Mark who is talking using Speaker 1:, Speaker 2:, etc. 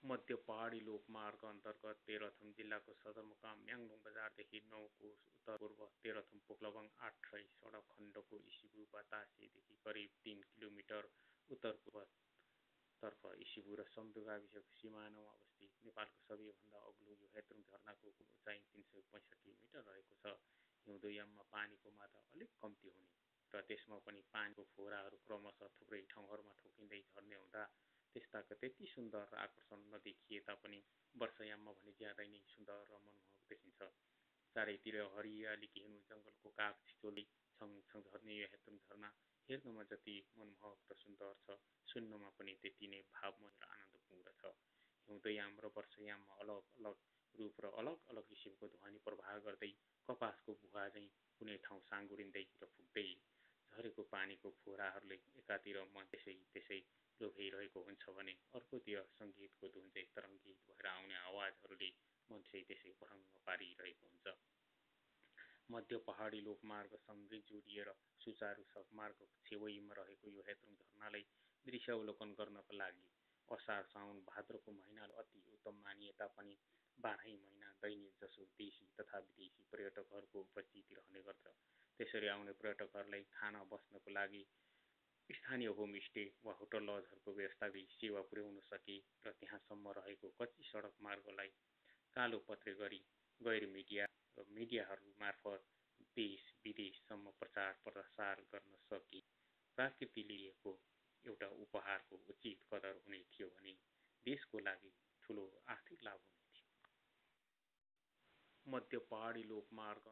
Speaker 1: मध्य पहाडी लोकमार्ग अन्तर्गत तेह्रथुम जिल्लाको सदरमुकाम म्याङ्लुङ बजारदेखि 9 कोस उत्तर-पूर्व तेह्रथुम पोख्लोबङ 8 सडक खण्डको इसिबु बतासेदेखि करिब 3 किलोमिटर उत्तर-पूर्वतर्फ इसिबु र सम्दु गाविसको सिमानामा अवस्थित नेपालको सबैभन्दा अग्लो यो हेतरुङ झरनाको कुल उचाइ 365 मिटर रहेको छ। हिउँदो याममा पानीको मात्रा अलिक कम्ती हुने र त्यसमा पनि पानीको फोहराहरू क्रमशः थुप्रै ठाउँहरूमा ठोकिँदै झर्ने हुँदा त्यस्ताको त्यति सुन्दर र आकर्षण नदेखिए तापनि वर्षायाममा भने ज्यादै नै सुन्दर र मनमोहक देखिन्छ। चारैतिर हरियाली घेनु जङ्गलको काग छिचोली छङछङ झर्ने यो हेतुङ झरना हेर्नमा जति मनमोहक र सुन्दर छ, सुन्नमा पनि त्यति नै भावमय र आनन्दपूर्ण छ। हिउँदयाम र वर्षायाममा अलग अलग रूप र अलग अलग किसिमको ध्वनि प्रवाह गर्दै कपासको बुहा झैँ कुनै ठाउँ साँगुरिँदै र फुक्दै झरेको पानीको फोहराहरूले एकातिर मन त्यसै लोभ्याइरहेको हुन्छ भने अर्कोतिर सङ्गीतको धुन चाहिँ तरङ्गित भएर आउने आवाजहरूले मन चाहिँ त्यसै भरङ्ग पारिरहेको हुन्छ। मध्य पहाडी लोकमार्गसँगै जोडिएर सुचारू मार्गको छेउमा रहेको यो हेतुङ झरनालाई दृश्यावलोकन गर्नको लागि असार साउन भाद्रको महिनाले अति उत्तम मानिए तापनि 12 महिना दैनिक जसो देशी तथा विदेशी पर्यटकहरूको उपस्थिति रहने गर्छ। त्यसरी आउने पर्यटकहरूलाई खाना बस्नको लागि स्थानीय होमस्टे वा होटल लजहरूको व्यवस्था गरी सेवा पुर्याउन सके र त्यहाँसम्म रहेको कच्ची सडक मार्गलाई कालो पत्रे गरी गैर मिडिया र मिडियाहरू मार्फत देश विदेशसम्म प्रचार प्रसार गर्न सके प्रकृतिले दिएको एउटा उपहारको उचित कदर हुने थियो भने देशको लागि ठूलो आर्थिक लाभ हुने थियो। मध्य पहाडी लोकमार्ग